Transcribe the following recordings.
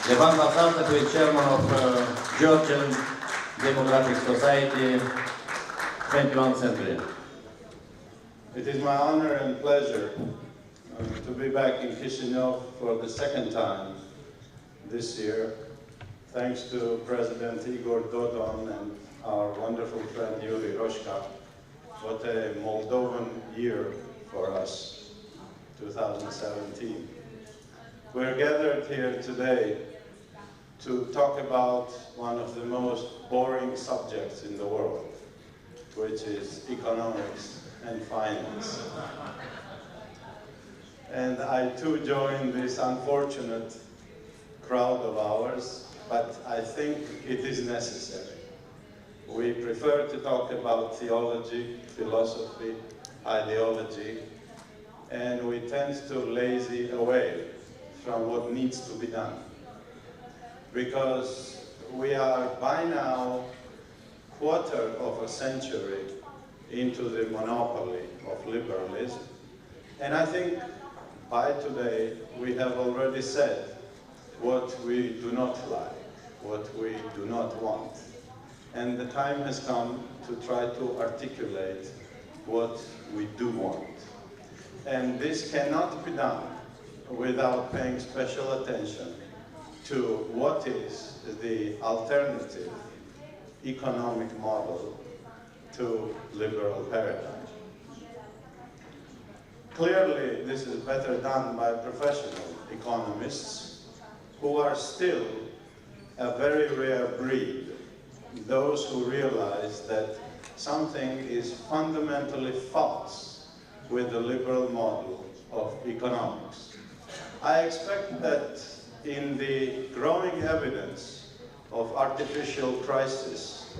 Levan Vasadze, who is chairman of Georgian Democratic Society, 21st century. It is my honor and pleasure to be back in Chisinau for the second time this year, thanks to President Igor Dodon and our wonderful friend Yuri Roshka. What a Moldovan year for us, 2017. We're gathered here today to talk about one of the most boring subjects in the world, which is economics and finance. And I too join this unfortunate crowd of ours, but I think it is necessary. We prefer to talk about theology, philosophy, ideology, and we tend to lazy away from what needs to be done. Because we are by now quarter of a century into the monopoly of liberalism, and I think by today we have already said what we do not like, what we do not want. And the time has come to try to articulate what we do want. And this cannot be done without paying special attention to what is the alternative economic model to liberal paradigm. Clearly, this is better done by professional economists who are still a very rare breed, those who realize that something is fundamentally false with the liberal model of economics. I expect that in the growing evidence of artificial crisis,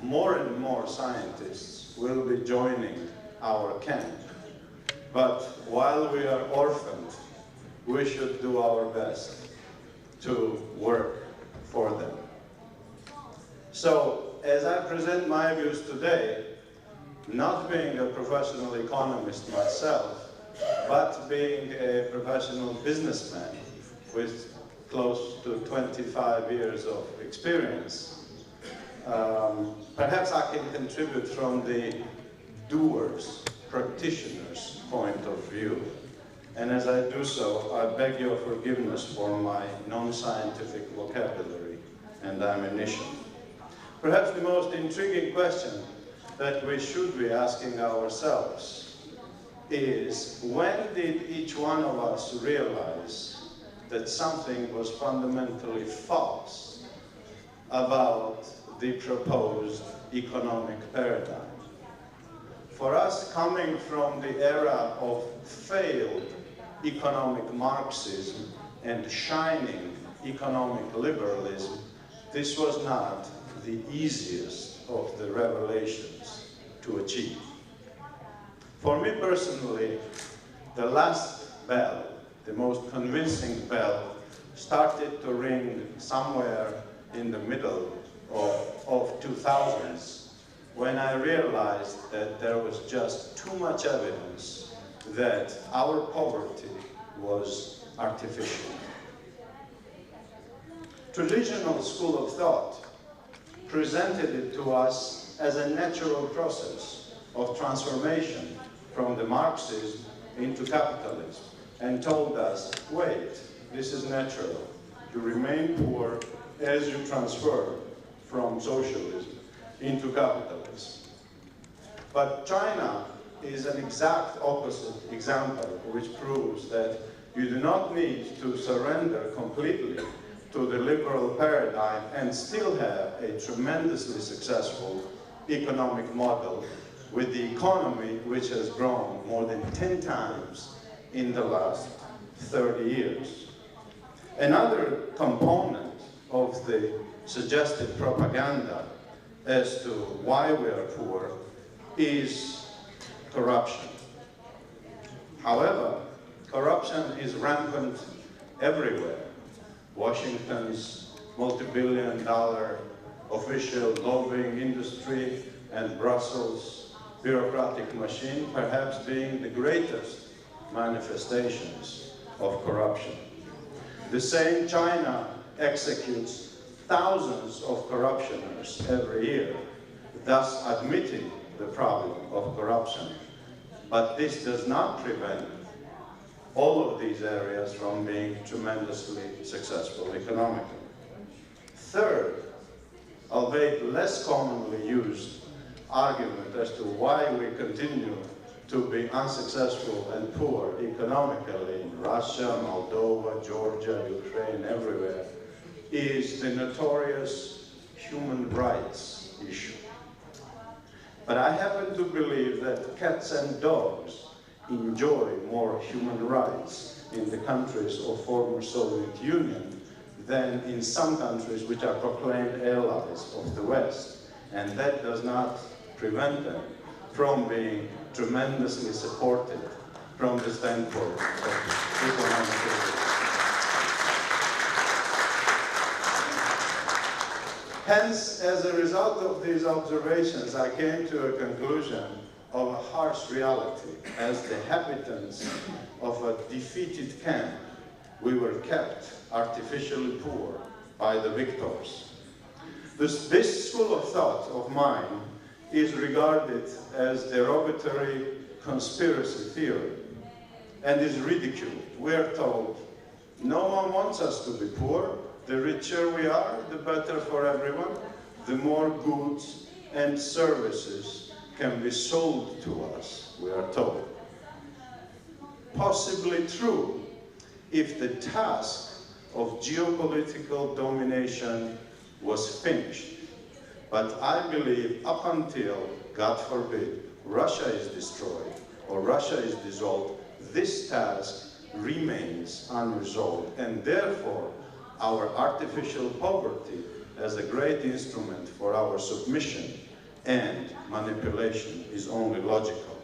more and more scientists will be joining our camp. But while we are orphaned, we should do our best to work for them. So, as I present my views today, not being a professional economist myself, but being a professional businessman with close to 25 years of experience, perhaps I can contribute from the doers, practitioners' point of view. And as I do so, I beg your forgiveness for my non-scientific vocabulary and ammunition. Perhaps the most intriguing question that we should be asking ourselves is, when did each one of us realize that something was fundamentally false about the proposed economic paradigm? For us, coming from the era of failed economic Marxism and shining economic liberalism, this was not the easiest of the revelations to achieve. For me personally, the last bell, the most convincing bell, started to ring somewhere in the middle of 2000s, when I realized that there was just too much evidence that our poverty was artificial. Traditional school of thought presented it to us as a natural process of transformation from the Marxism into capitalism, and told us, wait, this is natural. You remain poor as you transfer from socialism into capitalism. But China is an exact opposite example, which proves that you do not need to surrender completely to the liberal paradigm and still have a tremendously successful economic model with the economy which has grown more than 10 times in the last 30 years. Another component of the suggested propaganda as to why we are poor is corruption. However, corruption is rampant everywhere. Washington's multi-billion-dollar official lobbying industry and Brussels' bureaucratic machine perhaps being the greatest manifestations of corruption. The same China executes thousands of corruptioners every year, thus admitting the problem of corruption. But this does not prevent all of these areas from being tremendously successful economically. Third, albeit less commonly used argument as to why we continue to be unsuccessful and poor economically in Russia, Moldova, Georgia, Ukraine, everywhere, is the notorious human rights issue. But I happen to believe that cats and dogs enjoy more human rights in the countries of former Soviet Union than in some countries which are proclaimed allies of the West. And that does not prevent them from being tremendously supported from the standpoint of economic freedom. Hence, as a result of these observations, I came to a conclusion of a harsh reality. As the habitants of a defeated camp, we were kept artificially poor by the victors. This school of thought of mine is regarded as derogatory conspiracy theory and is ridiculed. We are told, no one wants us to be poor. The richer we are, the better for everyone. The more goods and services can be sold to us, we are told. Possibly true if the task of geopolitical domination was finished. But I believe up until, God forbid, Russia is destroyed or Russia is dissolved, this task remains unresolved. And therefore, our artificial poverty as a great instrument for our submission and manipulation is only logical.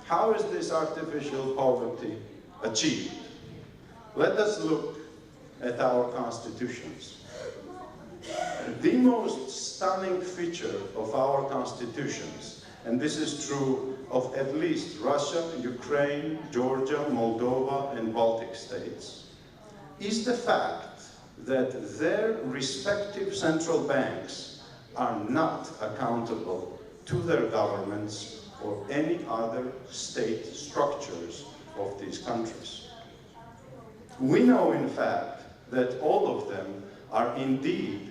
How is this artificial poverty achieved? Let us look at our constitutions. The most stunning feature of our constitutions, and this is true of at least Russia, Ukraine, Georgia, Moldova, and Baltic states, is the fact that their respective central banks are not accountable to their governments or any other state structures of these countries. We know, in fact, that all of them are indeed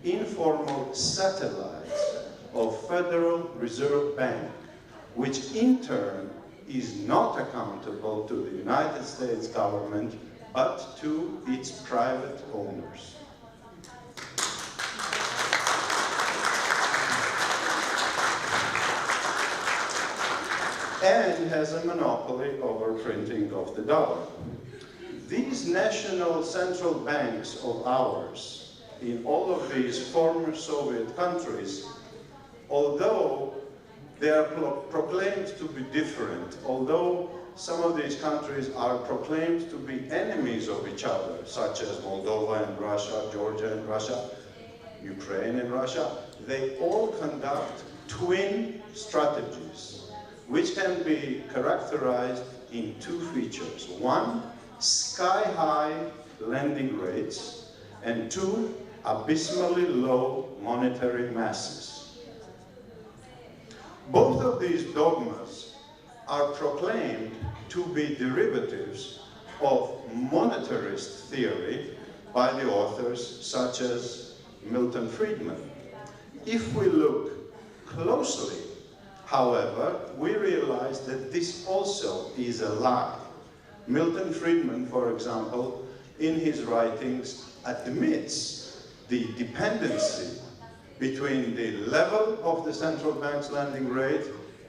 informal satellites of Federal Reserve Bank, which in turn is not accountable to the United States government, but to its private owners. And has a monopoly over printing of the dollar. These national central banks of ours in all of these former Soviet countries, although they are proclaimed to be different, although some of these countries are proclaimed to be enemies of each other, such as Moldova and Russia, Georgia and Russia, Ukraine and Russia, they all conduct twin strategies, which can be characterized in two features. One, sky-high lending rates, and two, abysmally low monetary masses. Both of these dogmas are proclaimed to be derivatives of monetarist theory by the authors such as Milton Friedman. If we look closely, however, we realize that this also is a lie. Milton Friedman, for example, in his writings admits the dependency between the level of the central bank's lending rate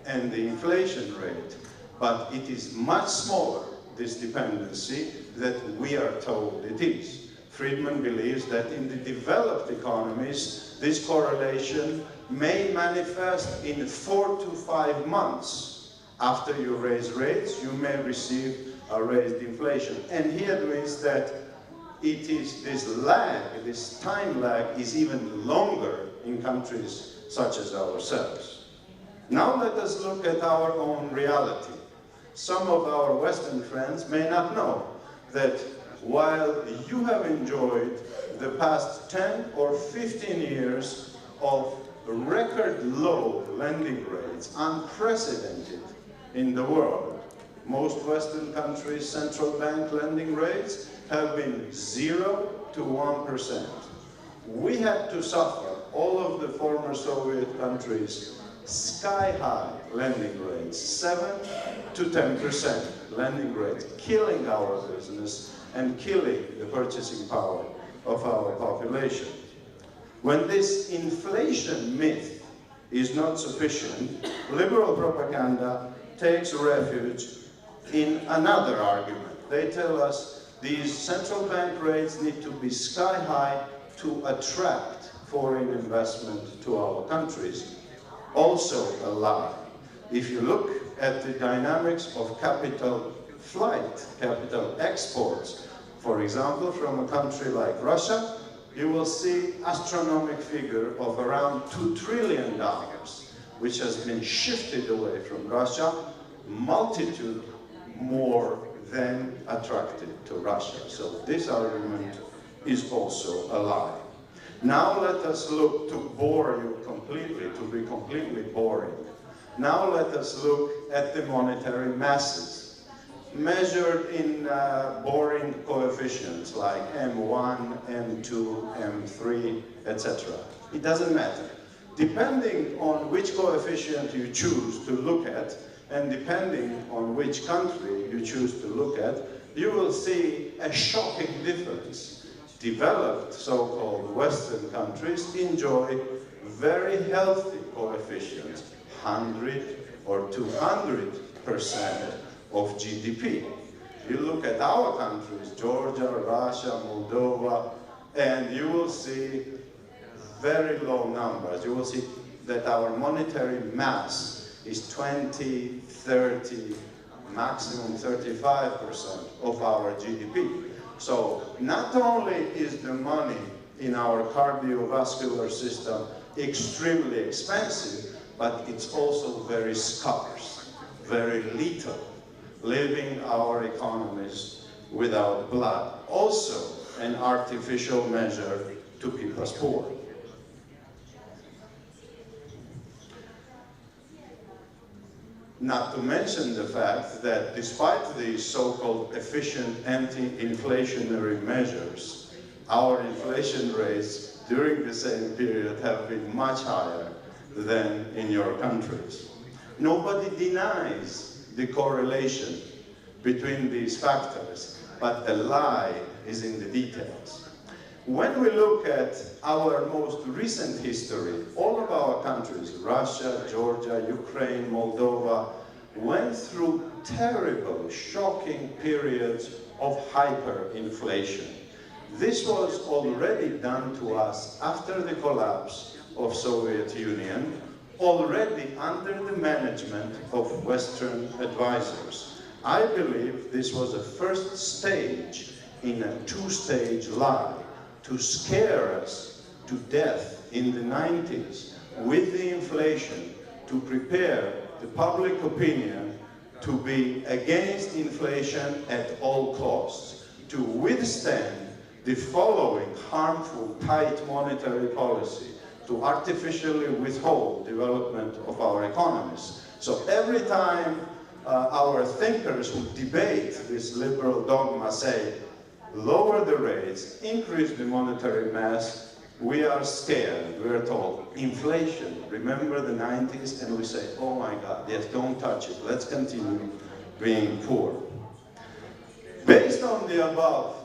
and the inflation rate. But it is much smaller, this dependency, than we are told it is. Friedman believes that in the developed economies, this correlation may manifest in 4 to 5 months. After you raise rates, you may receive a raised inflation. And he admits that it is this lag, this time lag, is even longer in countries such as ourselves. Now let us look at our own reality. Some of our Western friends may not know that while you have enjoyed the past 10 or 15 years of record low lending rates, unprecedented in the world. Most Western countries' central bank lending rates have been 0 to 1%. We had to suffer, all of the former Soviet countries, sky-high lending rates, 7 to 10% lending rates, killing our business and killing the purchasing power of our population. When this inflation myth is not sufficient, liberal propaganda takes refuge in another argument. They tell us these central bank rates need to be sky high to attract foreign investment to our countries. Also a lie. If you look at the dynamics of capital flight, capital exports, for example, from a country like Russia, you will see astronomical figure of around $2 trillion, which has been shifted away from Russia, multitude more than attracted to Russia. So this argument is also a lie. Now let us look, to bore you completely, to be completely boring. Now let us look at the monetary masses, measured in boring coefficients like M1, M2, M3, etc. It doesn't matter. Depending on which coefficient you choose to look at, and depending on which country you choose to look at, you will see a shocking difference. Developed, so-called Western countries enjoy very healthy coefficients, 100 or 200% of GDP. You look at our countries, Georgia, Russia, Moldova, and you will see very low numbers. You will see that our monetary mass is 20, 30, maximum 35% of our GDP. So not only is the money in our cardiovascular system extremely expensive, but it's also very scarce, very lethal, leaving our economies without blood. Also an artificial measure to keep us poor. Not to mention the fact that despite these so-called efficient anti-inflationary measures, our inflation rates during the same period have been much higher than in your countries. Nobody denies the correlation between these factors, but the lie is in the details. When we look at our most recent history, all of our countries, Russia, Georgia, Ukraine, Moldova, went through terrible, shocking periods of hyperinflation. This was already done to us after the collapse of Soviet Union, already under the management of Western advisors. I believe this was a first stage in a two-stage lie to scare us to death in the 90s with the inflation, to prepare the public opinion to be against inflation at all costs, to withstand the following harmful, tight monetary policy, to artificially withhold development of our economies. So every time our thinkers who debate this liberal dogma say, lower the rates, increase the monetary mass, we are scared. We are told, inflation, remember the 90s? And we say, oh my God, yes, don't touch it. Let's continue being poor. Based on the above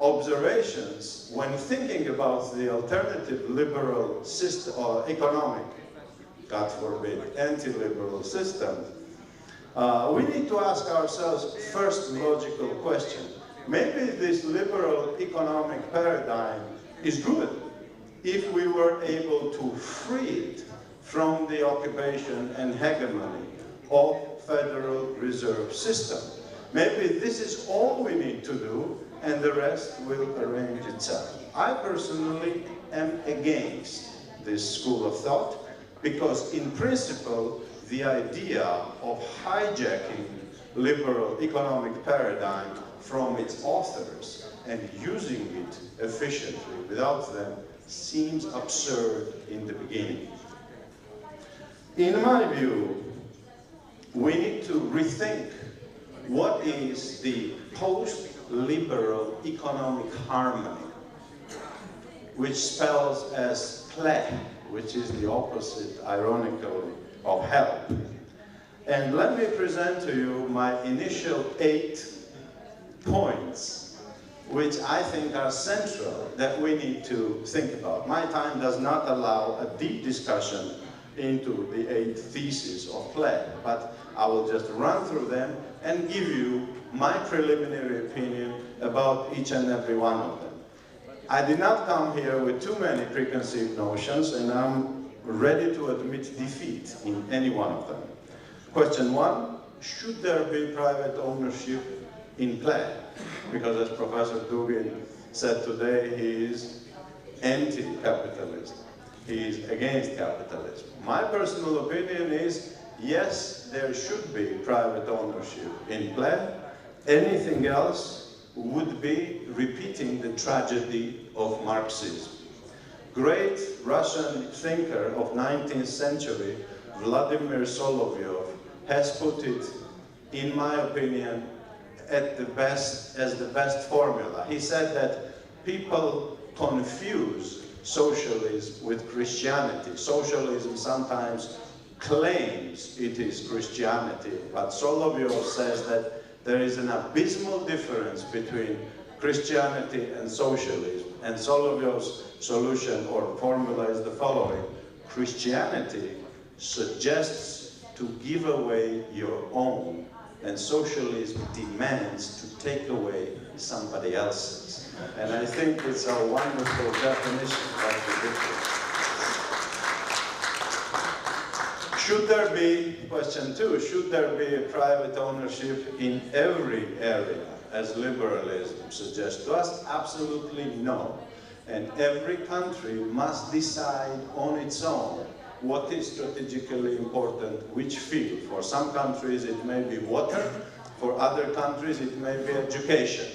observations, when thinking about the alternative liberal system, or economic, God forbid, anti-liberal system, we need to ask ourselves first logical question. Maybe this liberal economic paradigm is good if we were able to free it from the occupation and hegemony of Federal Reserve System. Maybe this is all we need to do and the rest will arrange itself. I personally am against this school of thought because in principle the idea of hijacking liberal economic paradigm from its authors and using it efficiently without them seems absurd in the beginning. In my view, we need to rethink what is the post-liberal economic harmony, which spells as play, which is the opposite, ironically, of help. And let me present to you my initial 8 points, which I think are central that we need to think about. My time does not allow a deep discussion into the 8 theses of play, but I will just run through them and give you my preliminary opinion about each and every one of them. I did not come here with too many preconceived notions, and I'm ready to admit defeat in any one of them. Question 1, should there be private ownership in play? Because as Professor Dugin said today, he is anti-capitalist. He is against capitalism. My personal opinion is, yes, there should be private ownership in play. Anything else would be repeating the tragedy of Marxism. Great Russian thinker of 19th century, Vladimir Solovyov, has put it, in my opinion, as the best formula. He said that people confuse socialism with Christianity. Socialism sometimes claims it is Christianity, but Solovyov says that there is an abysmal difference between Christianity and socialism. And Solovyov's solution or formula is the following: Christianity suggests to give away your own, and socialism demands to take away somebody else's. And I think it's a wonderful definition of the difference. Should there be, question 2, should there be a private ownership in every area, as liberalism suggests to us? Absolutely no. And every country must decide on its own what is strategically important, which field. For some countries it may be water, for other countries it may be education.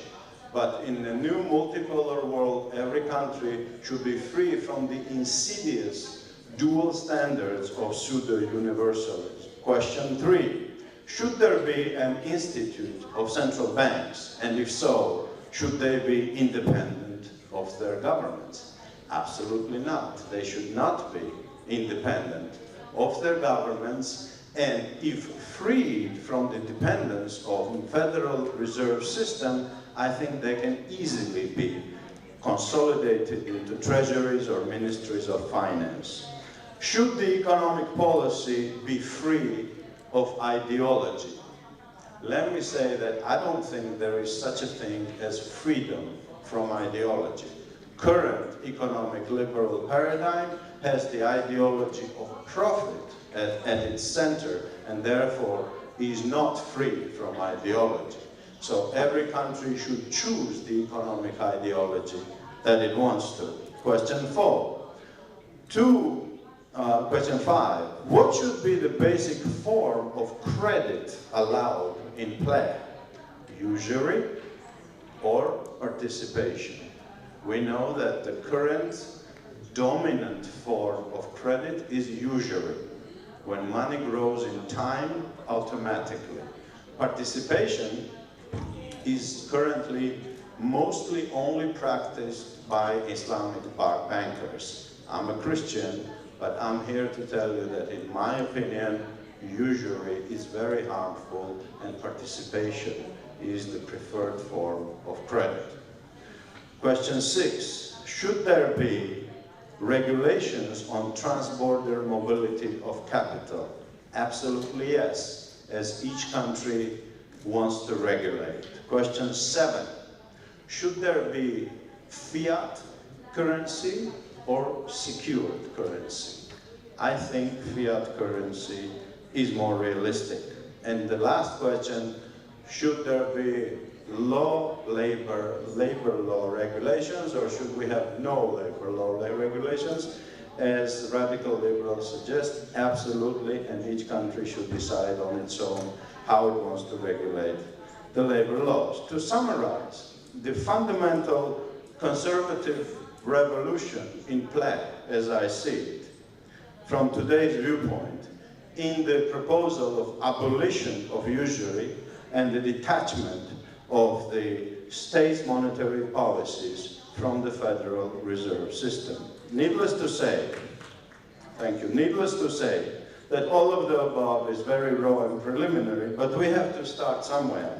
But in the new multipolar world, every country should be free from the insidious dual standards of pseudo-universalism. Question 3, should there be an institute of central banks? And if so, should they be independent of their governments? Absolutely not. They should not be independent of their governments, and if freed from the dependence of the Federal Reserve System, I think they can easily be consolidated into treasuries or ministries of finance. Should the economic policy be free of ideology? Let me say that I don't think there is such a thing as freedom from ideology. Current economic liberal paradigm has the ideology of profit at its center, and therefore is not free from ideology. So every country should choose the economic ideology that it wants to. Question 4. Question 5. What should be the basic form of credit allowed in play? Usury or participation? We know that the current dominant form of credit is usury, when money grows in time automatically. Participation is currently mostly only practiced by Islamic bankers. I'm a Christian, but I'm here to tell you that in my opinion, usury is very harmful and participation is the preferred form of credit. Question 6, should there be regulations on transborder mobility of capital? Absolutely yes, as each country wants to regulate. Question 7, should there be fiat currency or secured currency? I think fiat currency is more realistic. And the last question, should there be labor law regulations, or should we have no labor law regulations? As radical liberals suggest, absolutely, and each country should decide on its own how it wants to regulate the labor laws. To summarize, the fundamental conservative revolution in play, as I see it, from today's viewpoint, in the proposal of abolition of usury and the detachment of the state's monetary policies from the Federal Reserve System. Needless to say, thank you, needless to say, that all of the above is very raw and preliminary, but we have to start somewhere.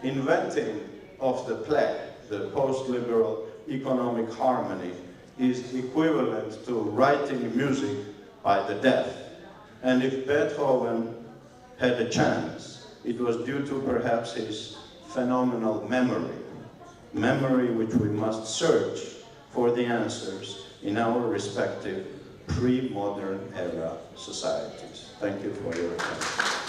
Inventing of the play, the post-liberal economic harmony, is equivalent to writing music by the deaf. And if Beethoven had a chance, it was due to perhaps his phenomenal memory which we must search for the answers in our respective pre-modern era societies. Thank you for your attention.